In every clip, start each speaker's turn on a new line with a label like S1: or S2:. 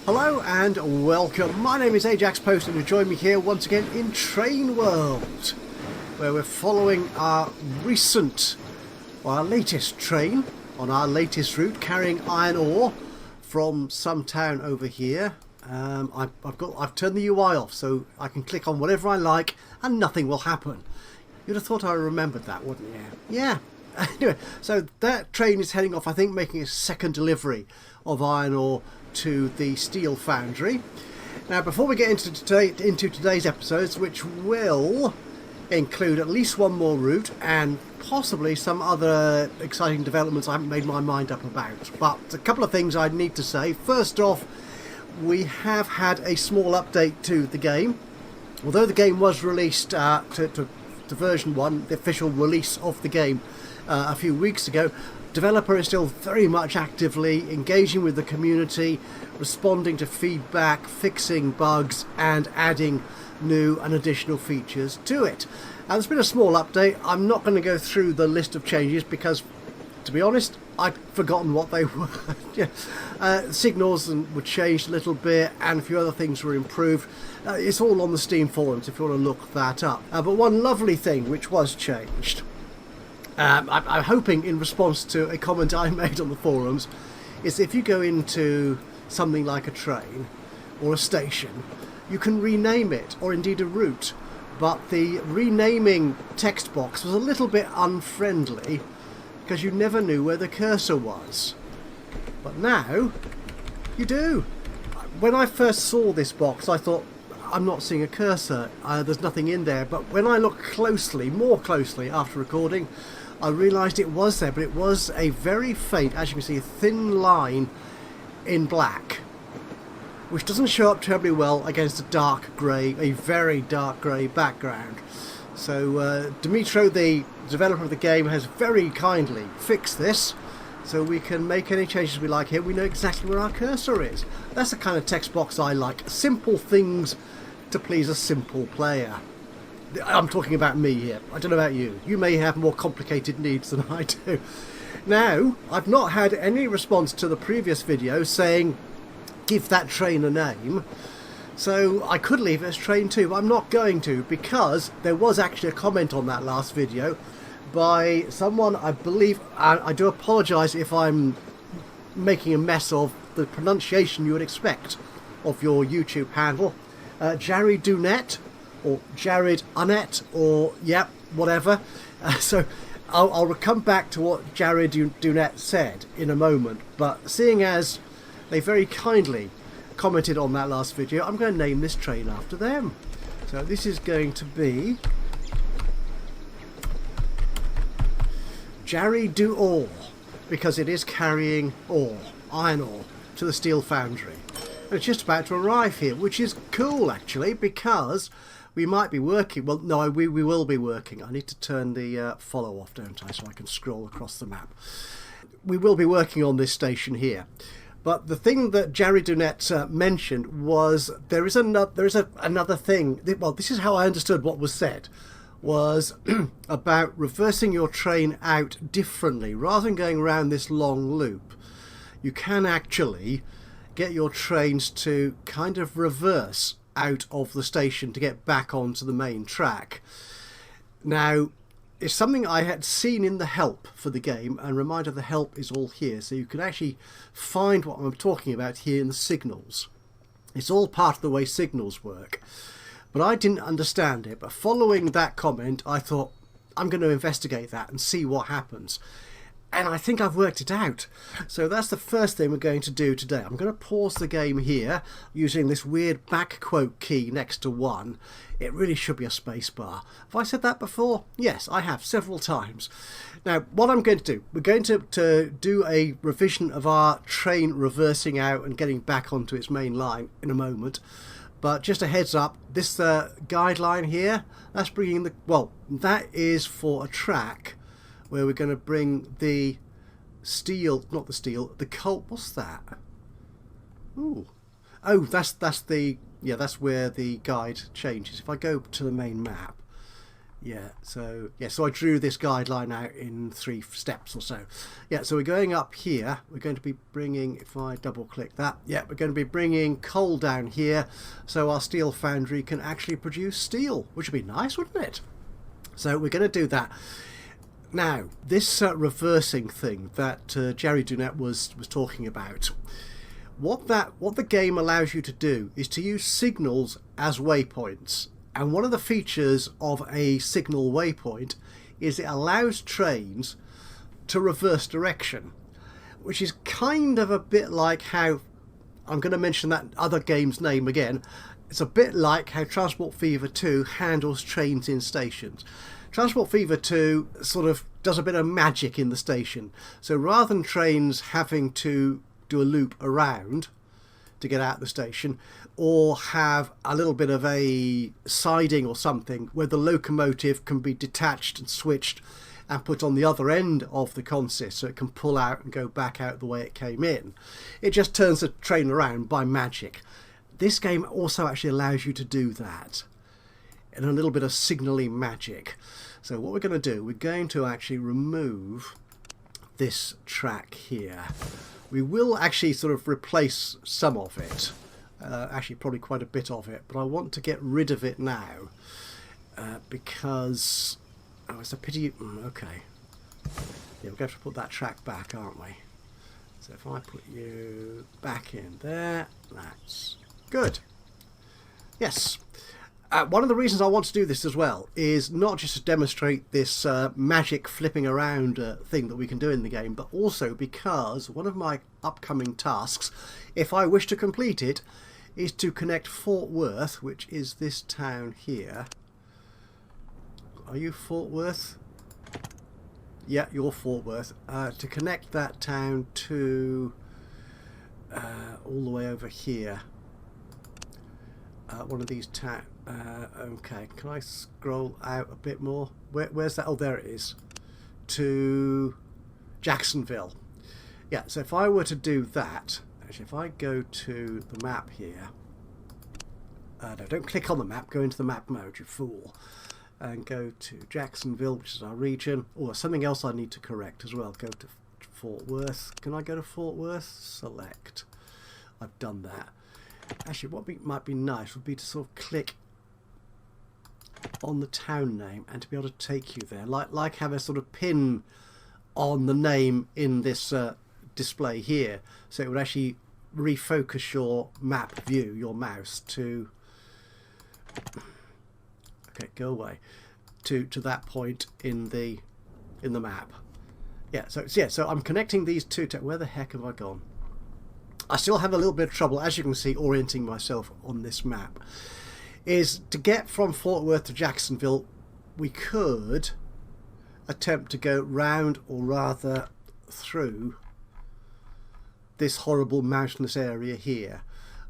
S1: Hello and welcome. My name is Ajaxpost and you join me here once again in Train World, where we're following our latest train on our latest route, carrying iron ore from some town over here. I've turned the UI off so I can click on whatever I like and nothing will happen. You'd have thought I remembered that, wouldn't you? Yeah. Anyway, so that train is heading off, I think, making a second delivery of iron ore to the steel foundry. Now, before we get into today's episodes, which will include at least one more route and possibly some other exciting developments I haven't made my mind up about, but a couple of things I need to say. First off, we have had a small update to the game. Although the game was released to version 1, the official release of the game a few weeks ago, developer is still very much actively engaging with the community, responding to feedback, fixing bugs and adding new and additional features to it. There's been a small update. I'm not going to go through the list of changes because, to be honest, I'd forgotten what they were. Signals were changed a little bit and a few other things were improved. It's all on the Steam forums if you want to look that up. But one lovely thing which was changed, I'm hoping in response to a comment I made on the forums, is if you go into something like a train or a station, you can rename it, or indeed a route, but the renaming text box was a little bit unfriendly because you never knew where the cursor was. But now you do. When I first saw this box I thought, I'm not seeing a cursor, there's nothing in there, but when I looked more closely after recording, I realised it was there, but it was a very faint, as you can see, a thin line in black, which doesn't show up terribly well against a very dark grey background. So Dimitro, the developer of the game, has very kindly fixed this, so we can make any changes we like here. We know exactly where our cursor is. That's the kind of text box I like. Simple things to please a simple player. I'm talking about me here. I don't know about you. You may have more complicated needs than I do. Now, I've not had any response to the previous video saying, give that train a name. So I could leave it as Train 2, but I'm not going to, because there was actually a comment on that last video by someone, I believe, I do apologise if I'm making a mess of the pronunciation you would expect of your YouTube handle, Jared Dunet, or Jared Unet, or yep, whatever. So I'll come back to what Jared Dunet said in a moment, but seeing as they very kindly commented on that last video, I'm going to name this train after them. So this is going to be Jared Du Ore, because it is carrying ore, iron ore, to the steel foundry. And it's just about to arrive here, which is cool actually, because we might be working, well no, we will be working. I need to turn the follow off, don't I, so I can scroll across the map. We will be working on this station here. But the thing that Jared Dunet mentioned was there is another thing. Well, this is how I understood what was said, was about reversing your train out differently. Rather than going around this long loop, you can actually get your trains to kind of reverse out of the station to get back onto the main track. Now, it's something I had seen in the help for the game, and reminder, the help is all here, so you can actually find what I'm talking about here in the signals. It's all part of the way signals work, but I didn't understand it. But following that comment, I thought, I'm going to investigate that and see what happens. And I think I've worked it out. So that's the first thing we're going to do today. I'm going to pause the game here using this weird back quote key next to 1. It really should be a space bar. Have I said that before? Yes, I have, several times. Now, what I'm going to do, we're going to do a revision of our train reversing out and getting back onto its main line in a moment. But just a heads up, this guideline here, that's bringing the, well, that is for a track where we're going to bring the steel, not the steel, the coal, what's that? Ooh. Oh, that's the, yeah, that's where the guide changes. If I go to the main map, Yeah, so I drew this guideline out in 3 steps or so. Yeah, so we're going up here. We're going to be bringing, if I double click that, yeah, we're going to be bringing coal down here so our steel foundry can actually produce steel, which would be nice, wouldn't it? So we're going to do that. Now, this reversing thing that Jerry Dunette was talking about, what the game allows you to do is to use signals as waypoints. And one of the features of a signal waypoint is it allows trains to reverse direction, which is kind of a bit like how, I'm going to mention that other game's name again, it's a bit like how Transport Fever 2 handles trains in stations. Transport Fever 2 sort of does a bit of magic in the station. So rather than trains having to do a loop around to get out of the station, or have a little bit of a siding or something where the locomotive can be detached and switched and put on the other end of the consist so it can pull out and go back out the way it came in. It just turns the train around by magic. This game also actually allows you to do that and a little bit of signalling magic. So what we're going to do, we're going to actually remove this track here. We will actually sort of replace some of it. Actually probably quite a bit of it, but I want to get rid of it now because it's a pity. Okay, yeah, we're going to have to put that track back, aren't we? So if I put you back in there, that's good. Yes. One of the reasons I want to do this as well is not just to demonstrate this magic flipping around thing that we can do in the game, but also because one of my upcoming tasks, if I wish to complete it, is to connect Fort Worth, which is this town here. Are you Fort Worth? Yeah, you're Fort Worth. To connect that town to all the way over here. One of these towns. Okay, can I scroll out a bit more? Where's that? Oh, there it is. To Jacksonville. Yeah, so if I were to do that, actually, if I go to the map here, no, don't click on the map, go into the map mode, you fool, and go to Jacksonville, which is our region. Oh, something else I need to correct as well. Go to Fort Worth. Can I go to Fort Worth? Select. I've done that. Actually, what might be nice would be to sort of click on the town name and to be able to take you there, like have a sort of pin on the name in this display here, so it would actually refocus your map view, your mouse to, okay, go away, to that point in the map. Yeah, so I'm connecting these two to, where the heck have I gone? I still have a little bit of trouble, as you can see, orienting myself on this map. Is to get from Fort Worth to Jacksonville, we could attempt to go round, or rather through, this horrible mountainous area here.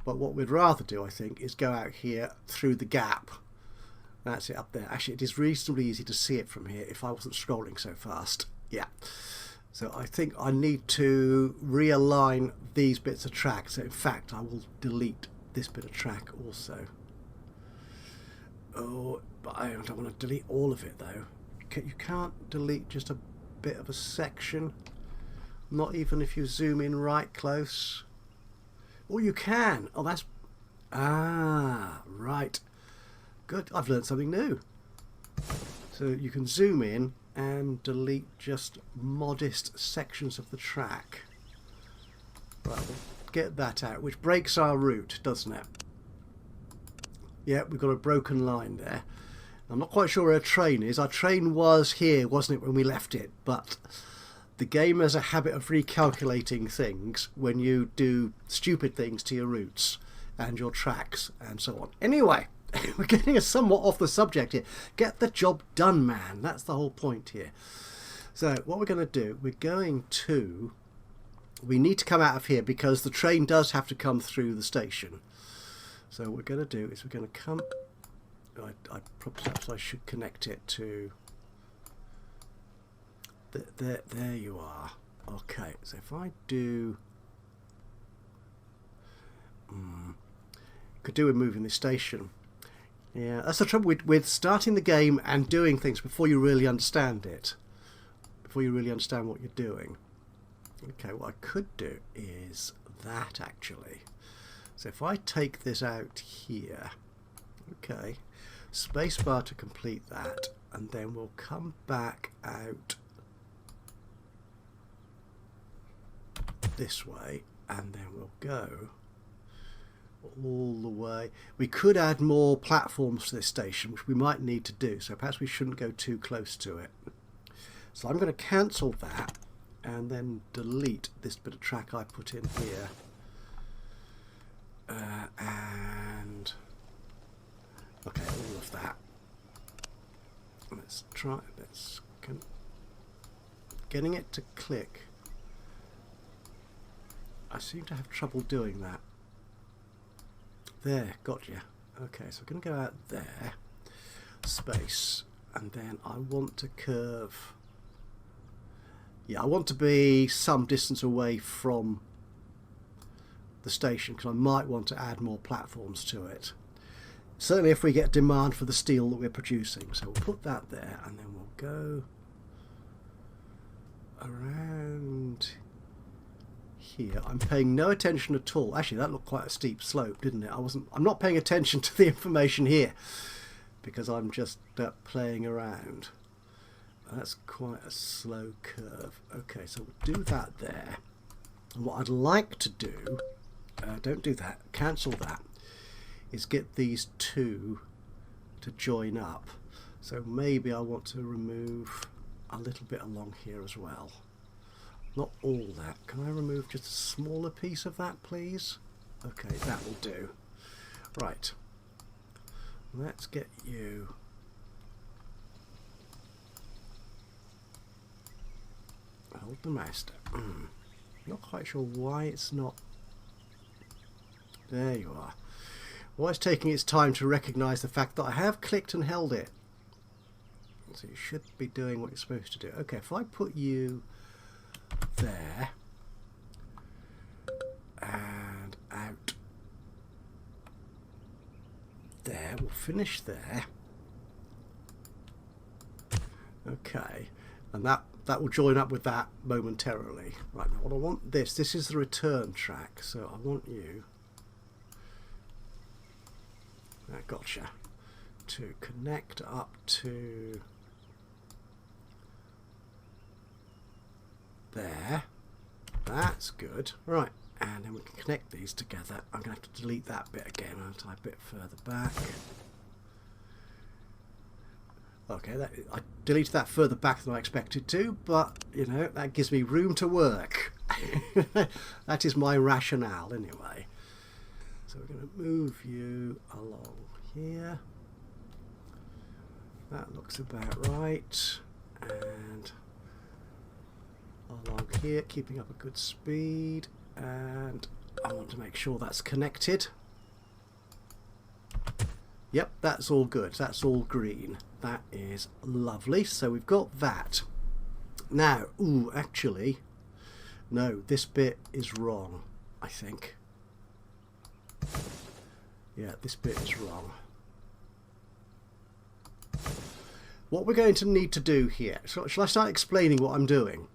S1: But what we'd rather do, I think, is go out here through the gap. That's it up there. Actually, it is reasonably easy to see it from here if I wasn't scrolling so fast. Yeah. So I think I need to realign these bits of track. So in fact, I will delete this bit of track also. Oh, but I don't want to delete all of it though. You can't delete just a bit of a section. Not even if you zoom in right close. Oh, you can. Oh, that's... Ah, right. Good. I've learned something new. So you can zoom in and delete just modest sections of the track. Right, we'll get that out, which breaks our route, doesn't it? Yeah, we've got a broken line there. I'm not quite sure where a train is. Our train was here, wasn't it, when we left it? But the game has a habit of recalculating things when you do stupid things to your routes and your tracks and so on. Anyway, we're getting somewhat off the subject here. Get the job done, man. That's the whole point here. So what we're going to do, we need to come out of here because the train does have to come through the station. So what we're going to do is we're going to come... perhaps I should connect it to... There you are. Okay, so if I do... could do with moving the station. Yeah, that's the trouble with starting the game and doing things before you really understand it. Before you really understand what you're doing. Okay, what I could do is that actually. So if I take this out here, okay, spacebar to complete that, and then we'll come back out this way, and then we'll go all the way. We could add more platforms to this station, which we might need to do, so perhaps we shouldn't go too close to it. So I'm going to cancel that and then delete this bit of track I put in here. And okay, all of that. Let's try getting it to click. I seem to have trouble doing that. There, got you. Okay, so we're going to go out there, space, and then I want to curve. Yeah, I want to be some distance away from the station because I might want to add more platforms to it. Certainly if we get demand for the steel that we're producing. So we'll put that there, and then we'll go around here. I'm paying no attention at all. Actually, that looked quite a steep slope, didn't it? I'm not paying attention to the information here because I'm just playing around. That's quite a slow curve. Okay, so we'll do that there. And what I'd like to do, don't do that, cancel that, is get these two to join up. So maybe I want to remove a little bit along here as well. Not all that. Can I remove just a smaller piece of that, please? Okay, that will do. Right. Let's get you. Hold the mouse down. Not quite sure why it's not. There you are. Well, it's taking its time to recognise the fact that I have clicked and held it. So you should be doing what you're supposed to do. Okay, if I put you there and out there, we'll finish there. Okay, and that will join up with that momentarily. Right, now what I want this is the return track, so I want you, gotcha, to connect up to there. That's good. Right, and then we can connect these together. I'm going to have to delete that bit again. I'll type a bit further back. Okay, I deleted that further back than I expected to, but you know, that gives me room to work. That is my rationale anyway. So we're going to move you along here. That looks about right. And along here, keeping up a good speed. And I want to make sure that's connected. Yep, that's all good. That's all green. That is lovely. So we've got that. Now, actually, no, this bit is wrong, I think. Yeah, this bit is wrong. What we're going to need to do here, so shall I start explaining what I'm doing?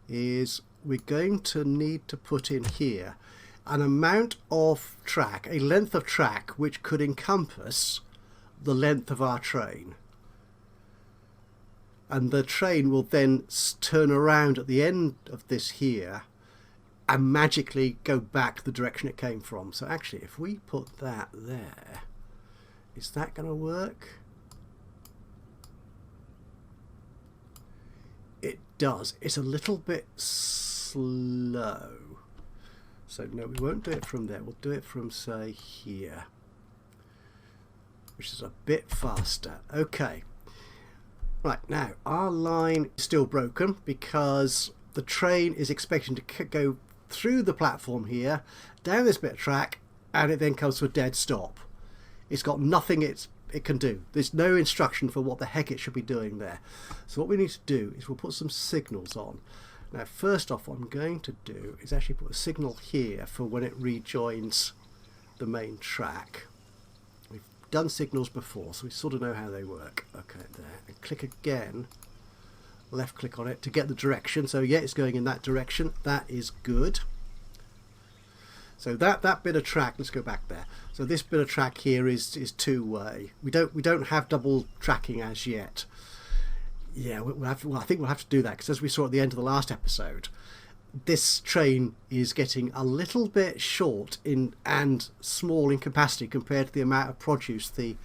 S1: Is we're going to need to put in here an amount of track, a length of track which could encompass the length of our train. And the train will then turn around at the end of this here and magically go back the direction it came from. So actually, if we put that there, is that going to work? It does. It's a little bit slow. So no, we won't do it from there. We'll do it from, say, here, which is a bit faster. Okay. Right, now, our line is still broken because the train is expecting to go through the platform here, down this bit of track, and it then comes to a dead stop. It's got nothing it can do. There's no instruction for what the heck it should be doing there. So what we need to do is we'll put some signals on. Now, first off, what I'm going to do is actually put a signal here for when it rejoins the main track. We've done signals before, so we sort of know how they work. Okay, there. And click again. Left click on it to get the direction. So yeah, it's going in that direction. That is good. So that bit of track, let's go back there. So this bit of track here is two-way. We don't have double tracking as yet. Yeah, I think we'll have to do that, because as we saw at the end of the last episode, this train is getting a little bit short and small in capacity compared to the amount of produce the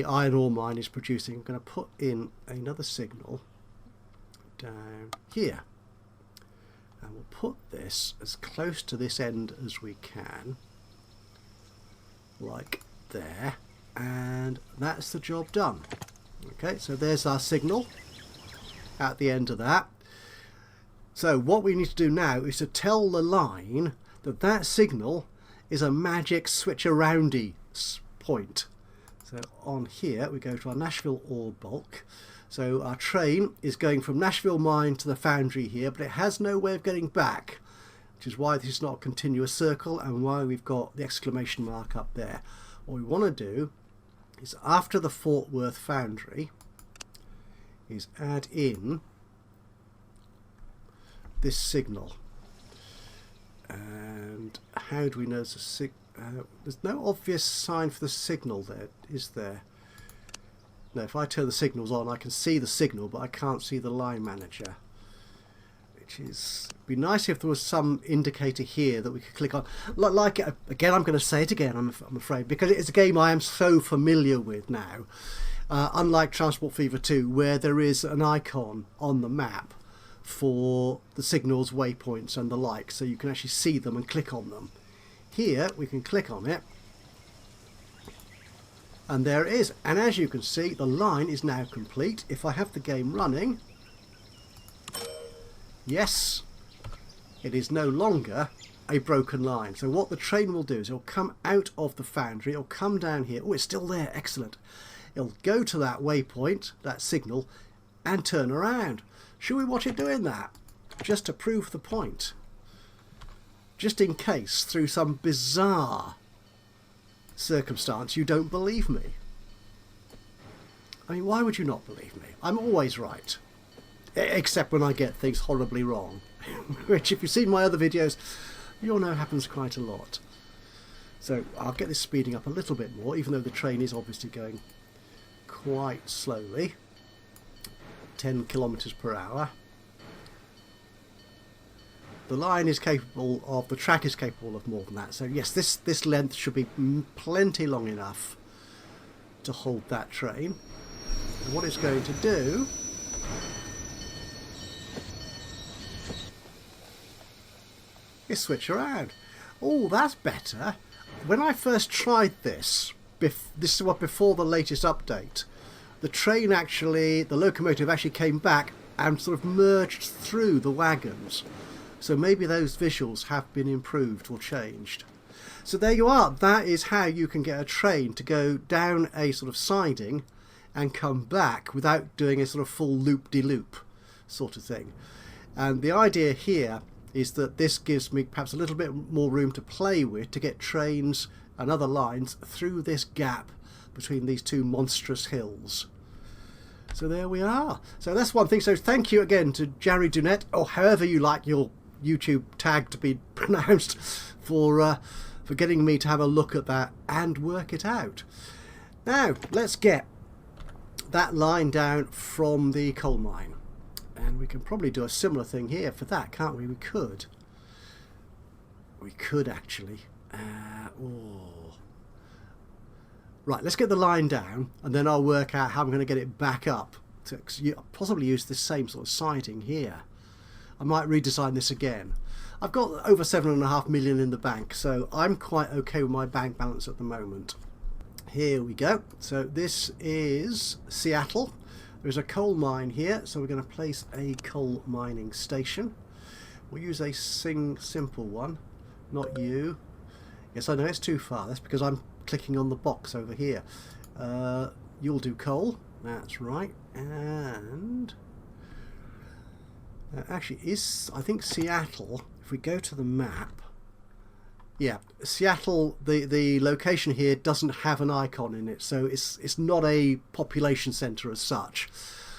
S1: iron ore mine is producing. I'm going to put in another signal down here, and we'll put this as close to this end as we can, like there, and that's the job done. Okay, so there's our signal at the end of that. So what we need to do now is to tell the line that that signal is a magic switch-aroundy point. So on here we go to our Nashville ore bulk. So our train is going from Nashville mine to the foundry here, but it has no way of getting back, which is why this is not a continuous circle and why we've got the exclamation mark up there. What we want to do is, after the Fort Worth foundry, is add in this signal. And how do we know there's there's no obvious sign for the signal there, is there? No, if I turn the signals on, I can see the signal, but I can't see the line manager. Which is, it'd be nice if there was some indicator here that we could click on. Like again, I'm going to say it again, I'm afraid, because it's a game I am so familiar with now. Unlike Transport Fever 2, where there is an icon on the map for the signals, waypoints and the like, so you can actually see them and click on them. Here we can click on it, and there it is. And as you can see, the line is now complete. If I have the game running, yes, it is no longer a broken line. So what the train will do is it'll come out of the foundry, it'll come down here. Oh, it's still there, excellent. It'll go to that waypoint, that signal, and turn around. Should we watch it doing that? Just to prove the point. Just in case, through some bizarre circumstance, you don't believe me. I mean, why would you not believe me? I'm always right. Except when I get things horribly wrong. Which, if you've seen my other videos, you'll know happens quite a lot. So I'll get this speeding up a little bit more, even though the train is obviously going quite slowly. 10 kilometers per hour. The line is capable of, the track is capable of more than that. So yes, this length should be plenty long enough to hold that train. And what it's going to do is switch around. Oh, that's better. When I first tried this, this is what before the latest update, the train actually, the locomotive actually came back and sort of merged through the wagons. So maybe those visuals have been improved or changed. So there you are. That is how you can get a train to go down a sort of siding and come back without doing a sort of full loop-de-loop sort of thing. And the idea here is that this gives me perhaps a little bit more room to play with to get trains and other lines through this gap between these two monstrous hills. So there we are. So that's one thing. So thank you again to Jerry Dunette, or however you like your YouTube tag to be pronounced, for getting me to have a look at that and work it out. Now let's get that line down from the coal mine, and we can probably do a similar thing here for that, can't we? We could actually. Right, let's get the line down, and then I'll work out how I'm going to get it back up. To possibly use the same sort of siding here. I might redesign this again. I've got over 7.5 million in the bank, so I'm quite okay with my bank balance at the moment. Here we go. So this is Seattle. There's a coal mine here, so we're going to place a coal mining station. We'll use a simple one, not you. Yes, I know it's too far. That's because I'm clicking on the box over here. You'll do coal. That's right. And actually, I think Seattle, if we go to the map Yeah, Seattle, the location here doesn't have an icon in it, so it's not a population centre as such.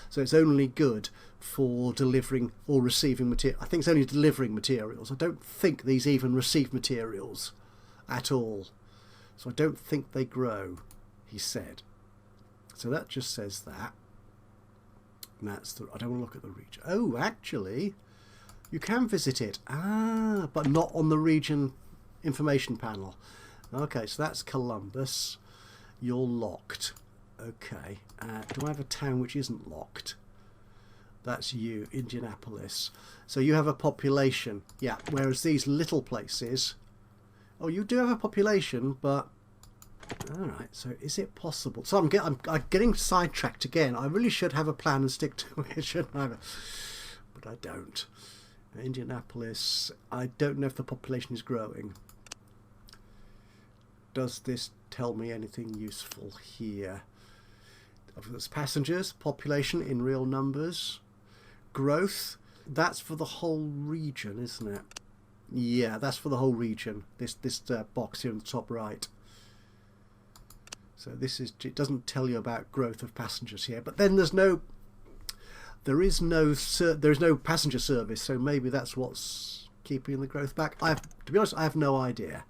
S1: So it's only good for delivering or receiving material. I think it's only delivering materials. I don't think these even receive materials at all. So I don't think they grow, he said. So that just says that. And that's the, I don't want to look at the region. Oh, actually, you can visit it. Ah, but not on the region information panel. Okay, so that's Columbus. You're locked. Okay. Do I have a town which isn't locked? That's you, Indianapolis. So you have a population. Yeah, whereas these little places... Oh, you do have a population, but... Alright, so is it possible? So I'm getting sidetracked again. I really should have a plan and stick to it, shouldn't I? But I don't. Indianapolis, I don't know if the population is growing. Does this tell me anything useful here? There's passengers, population in real numbers, growth. That's for the whole region, isn't it? Yeah, that's for the whole region. This box here in the top right. So this is, it doesn't tell you about growth of passengers here, but then there is no passenger service, so maybe that's what's keeping the growth back. To be honest, I have no idea.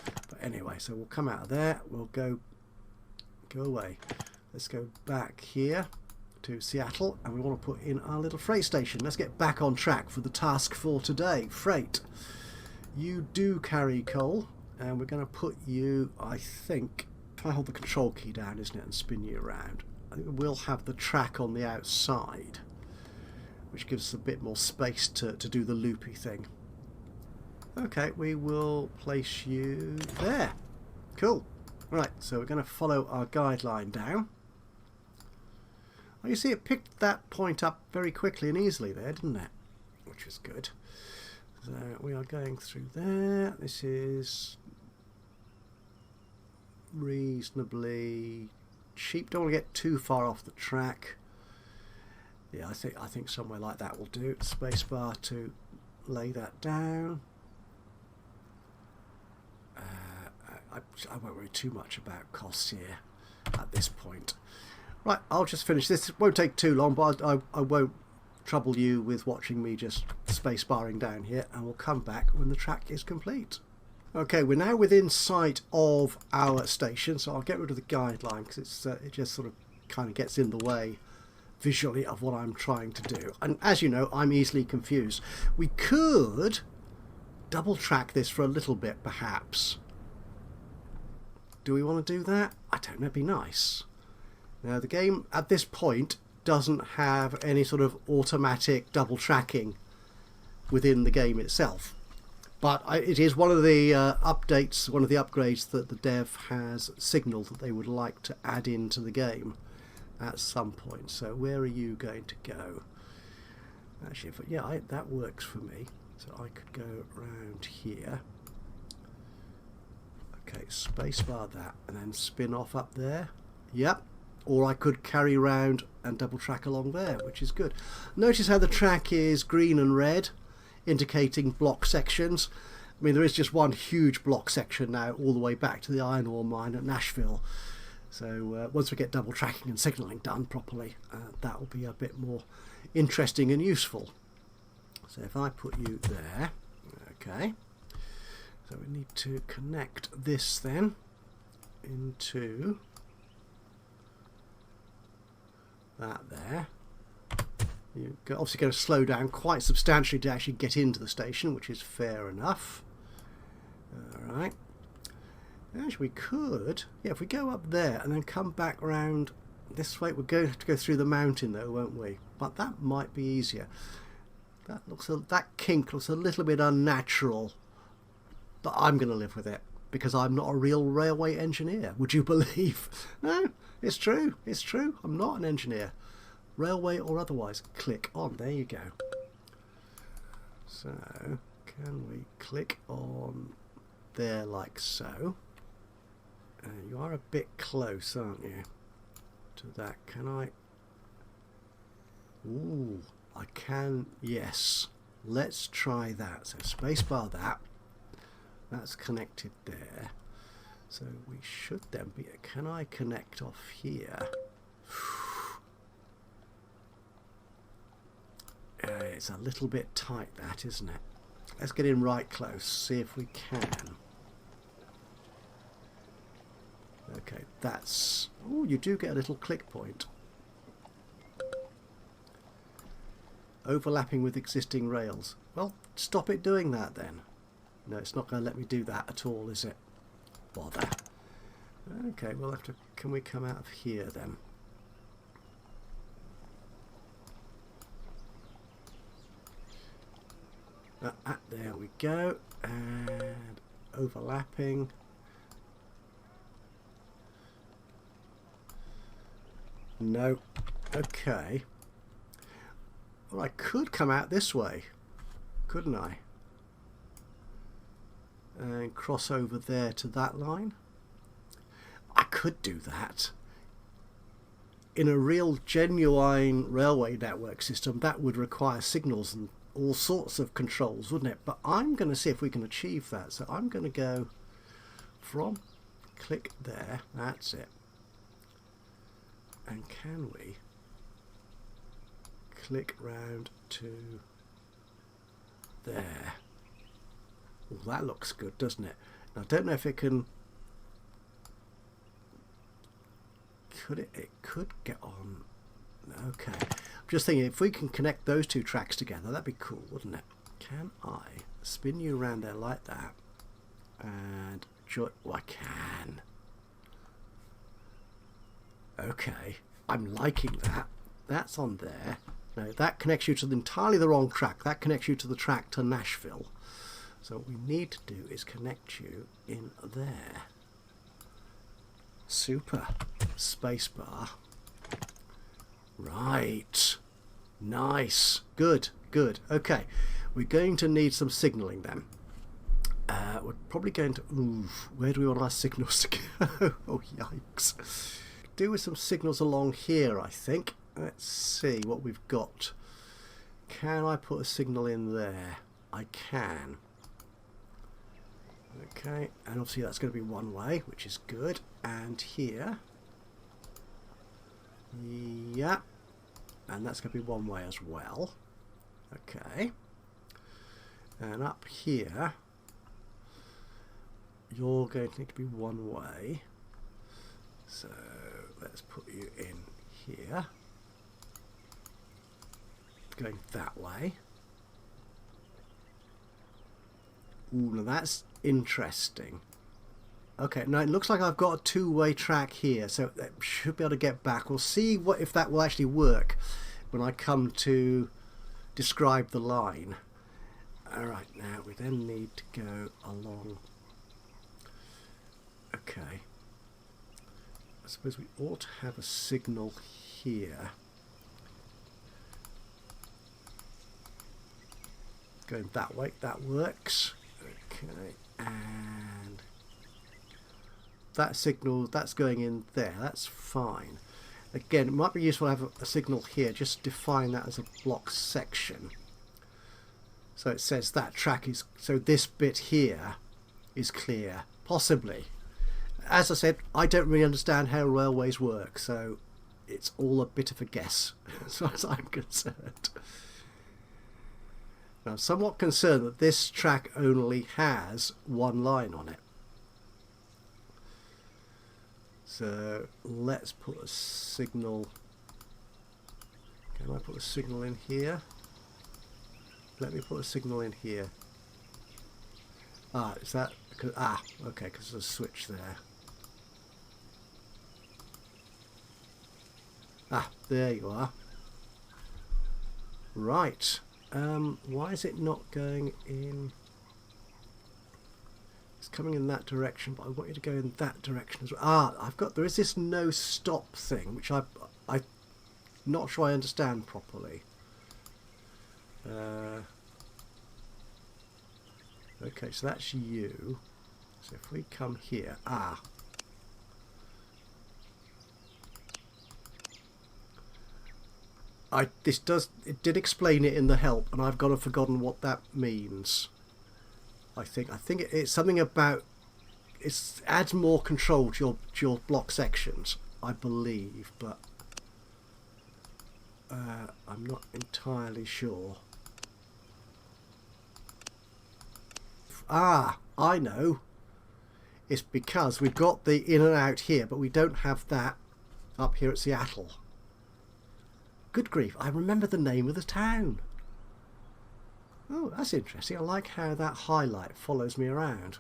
S1: But anyway, so we'll come out of there. We'll go away. Let's go back here to Seattle, and we want to put in our little freight station. Let's get back on track for the task for today. Freight. You do carry coal, and we're going to put you, I think, if I hold the control key down, isn't it, and spin you around, I think we'll have the track on the outside, which gives us a bit more space to do the loopy thing. Okay, we will place you there. Cool. Right, so we're going to follow our guideline down. Oh, you see it picked that point up very quickly and easily there, didn't it? Which is good. So we are going through there. This is reasonably cheap. Don't want to get too far off the track. Yeah, I think somewhere like that will do. Spacebar to lay that down. I won't worry too much about costs here at this point. Right, I'll just finish this. It won't take too long, but I won't trouble you with watching me just spacebarring down here, and we'll come back when the track is complete. Okay, we're now within sight of our station, so I'll get rid of the guideline because it just sort of kind of gets in the way visually of what I'm trying to do. And as you know, I'm easily confused. We could double track this for a little bit, perhaps. Do we want to do that? I don't know, it'd be nice. Now, the game at this point doesn't have any sort of automatic double tracking within the game itself. But it is one of the updates, one of the upgrades that the dev has signalled that they would like to add into the game at some point. So where are you going to go? Actually, yeah, that works for me. So I could go around here. Okay, spacebar that, and then spin off up there. Yep. Or I could carry around and double track along there, which is good. Notice how the track is green and red, indicating block sections. I mean, there is just one huge block section now all the way back to the iron ore mine at Nashville. So once we get double tracking and signalling done properly, that will be a bit more interesting and useful. So if I put you there, okay. So we need to connect this then into that there. You're obviously going to slow down quite substantially to actually get into the station, which is fair enough. Alright. Actually, we could, yeah, if we go up there and then come back around this way, we're going to have to go through the mountain though, won't we? But that might be easier. That kink looks a little bit unnatural, but I'm going to live with it because I'm not a real railway engineer. Would you believe? No, it's true. It's true. I'm not an engineer, railway or otherwise. Click on. There you go. So can we click on there like so? You are a bit close, aren't you, to that? Can I? Ooh, I can. Yes. Let's try that. So spacebar that. That's connected there. So we should then be... Can I connect off here? It's a little bit tight, that, isn't it? Let's get in right close, see if we can. Okay, that's... Oh, you do get a little click point. Overlapping with existing rails. Well, stop it doing that then. No, it's not going to let me do that at all, is it? Bother. Okay, we'll have to... Can we come out of here then? There we go. And overlapping. No. Okay. Well, I could come out this way, couldn't I? And cross over there to that line. I could do that. In a real genuine railway network system, that would require signals and all sorts of controls, wouldn't it? But I'm going to see if we can achieve that. So I'm going to go from click there. That's it. And can we click round to there? Well, that looks good, doesn't it? Now, I don't know if it can... Could it? It could get on. Okay. I'm just thinking, if we can connect those two tracks together, that'd be cool, wouldn't it? Can I spin you around there like that? And... Oh, I can. Okay. I'm liking that. That's on there. No, that connects you to entirely the wrong track. That connects you to the track to Nashville. So what we need to do is connect you in there. Super. Spacebar. Right. Nice. Good. Good. Okay. We're going to need some signalling then. We're probably going to... Ooh, where do we want our signals to go? Oh, yikes. Do with some signals along here, I think. Let's see what we've got. Can I put a signal in there? I can. Okay, and obviously that's going to be one way, which is good. And here. Yeah. And that's going to be one way as well. Okay. And up here, you're going to need to be one way. So let's put you in here. Going that way. Ooh, now that's interesting. Okay, now it looks like I've got a two-way track here, so I should be able to get back. We'll see what if that will actually work when I come to describe the line. Alright, now we then need to go along. Okay. I suppose we ought to have a signal here. Going that way, that works. Okay, and that signal, that's going in there, that's fine. Again, it might be useful to have a signal here, just define that as a block section. So it says that track is, so this bit here is clear, possibly. As I said, I don't really understand how railways work, so it's all a bit of a guess as far as I'm concerned. Now, I'm somewhat concerned that this track only has one line on it. So let's put a signal. Can I put a signal in here? Let me put a signal in here. Ah, is that because, okay, because there's a switch there. Ah, there you are. Right. Why is it not going in? It's coming in that direction, but I want you to go in that direction as well. Ah, there is this no stop thing, which I'm not sure I understand properly. Okay, so that's you. So if we come here, it did explain it in the help, and I've forgotten what that means. I think it's something about it adds more control to your block sections, I believe, but I'm not entirely sure. Ah, I know. It's because we've got the in and out here, but we don't have that up here at Seattle. Good grief, I remember the name of the town. Oh, that's interesting. I like how that highlight follows me around.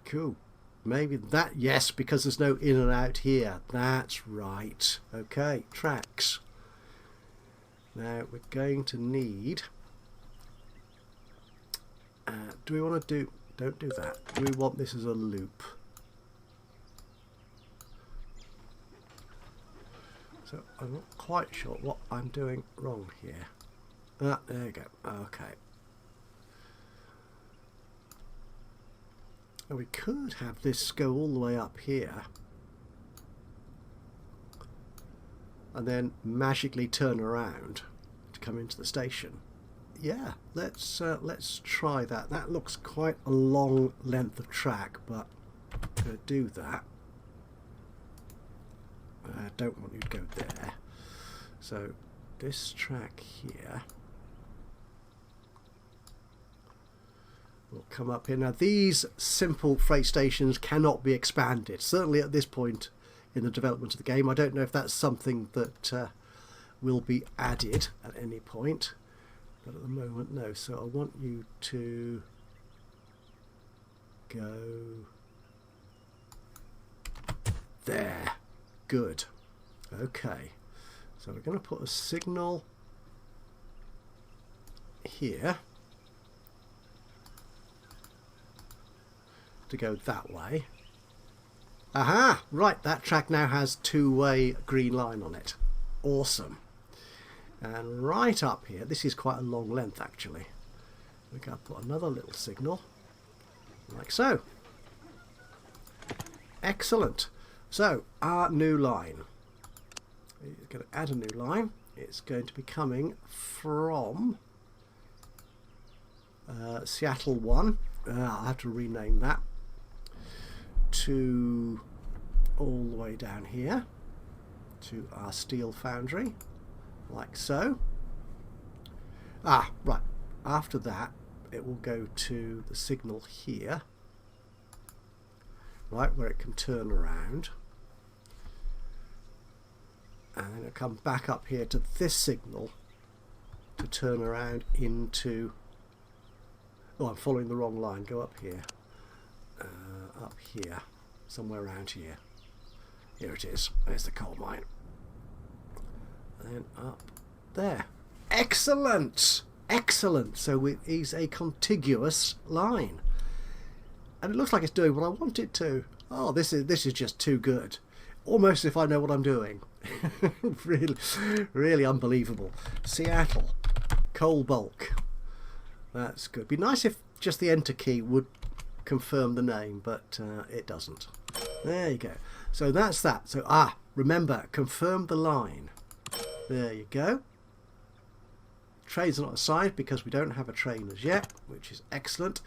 S1: Cool. Maybe that, yes, because there's no in and out here. That's right. Okay, tracks. Now we're going to need... do we want to do... Don't do that. Do we want this as a loop? So I'm not quite sure what I'm doing wrong here. Ah, there you go. Okay. And we could have this go all the way up here and then magically turn around to come into the station. Yeah, let's try that. That looks quite a long length of track, but I'm going to do that. I don't want you to go there. So this track here will come up here. Now these simple freight stations cannot be expanded, certainly at this point in the development of the game. I don't know if that's something that will be added at any point, but at the moment no. So I want you to go there. Good. Okay, so we're going to put a signal here to go that way. Aha! Right, that track now has two-way green line on it. Awesome. And right up here, this is quite a long length actually. We're going to put another little signal, like so. Excellent. So, our new line. We're going to add a new line. It's going to be coming from Seattle 1. I'll have to rename that. To all the way down here to our steel foundry, like so. Ah, right. After that, it will go to the signal here, right, where it can turn around. And then it'll come back up here to this signal to turn around into... Oh, I'm following the wrong line. Go up here. Up here. Somewhere around here. Here it is. There's the coal mine. And then up there. Excellent! Excellent! So it is a contiguous line. And it looks like it's doing what I want it to. Oh, this is just too good. Almost if I know what I'm doing. really unbelievable. Seattle. Coal bulk. That's good. Be nice if just the enter key would confirm the name, but it doesn't. There you go. So that's that. So remember, confirm the line. There you go. Trains are not assigned because we don't have a train as yet, which is excellent.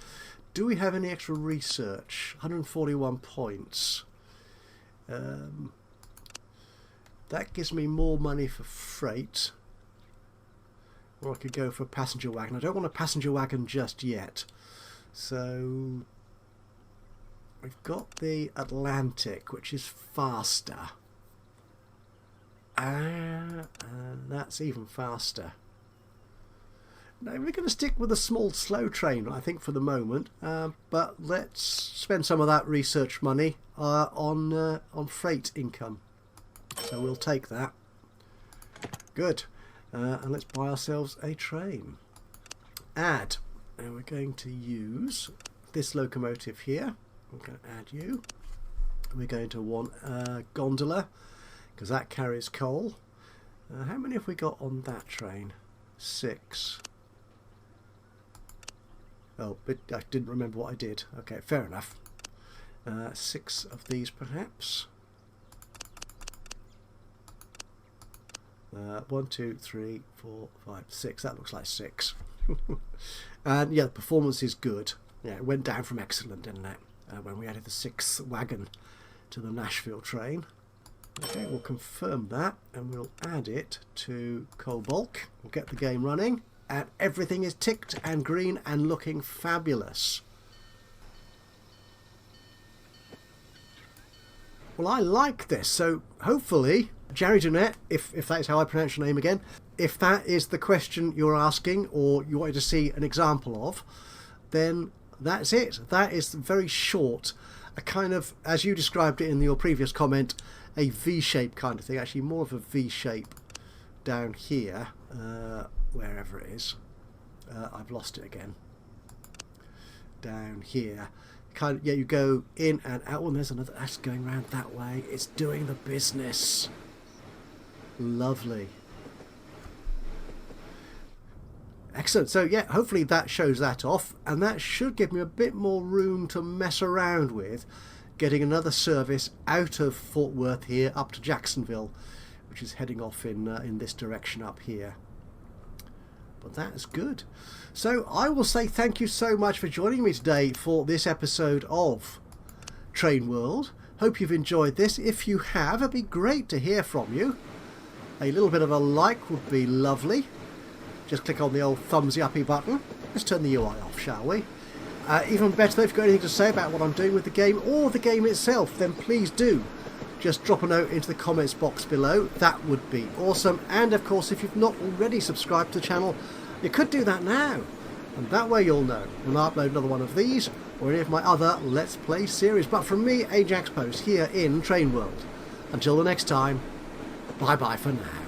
S1: Do we have any extra research? 141 points. That gives me more money for freight. Or I could go for a passenger wagon. I don't want a passenger wagon just yet. So we've got the Atlantic, which is faster. That's even faster. Now we're going to stick with a small slow train, I think, for the moment. But let's spend some of that research money on freight income. So we'll take that. Good. And let's buy ourselves a train. Add. And we're going to use this locomotive here. I'm going to add you. We're going to want a gondola because that carries coal. How many have we got on that train? 6. Oh, but I didn't remember what I did. Okay, fair enough. 6 of these perhaps. 1, 2, 3, 4, 5, 6. That looks like 6. And yeah, the performance is good. Yeah, it went down from excellent, didn't it? When we added the 6th wagon to the Nashville train. Okay, we'll confirm that and we'll add it to coal bulk. We'll get the game running and everything is ticked and green and looking fabulous. Well, I like this, so hopefully, Jerry Jeanette, if that is how I pronounce your name again, if that is the question you're asking or you wanted to see an example of, then that's it. That is very short, a kind of, as you described it in your previous comment, a V-shape kind of thing, actually more of a V-shape down here, wherever it is. I've lost it again. Down here. Kind of, yeah, you go in and out. Oh, and there's another, that's going around that way. It's doing the business. Lovely. Excellent. So yeah, hopefully that shows that off, and that should give me a bit more room to mess around with getting another service out of Fort Worth here up to Jacksonville, which is heading off in this direction up here. But that's good. So I will say thank you so much for joining me today for this episode of Train World. Hope you've enjoyed this. If you have, it'd be great to hear from you. A little bit of a like would be lovely. Just click on the old thumbsy uppy button. Let's turn the UI off, shall we? Even better, if you've got anything to say about what I'm doing with the game or the game itself, then please do just drop a note into the comments box below. That would be awesome. And of course, if you've not already subscribed to the channel, you could do that now. And that way you'll know when I upload another one of these or any of my other Let's Play series. But from me, Ajaxpost, here in Train World. Until the next time, bye-bye for now.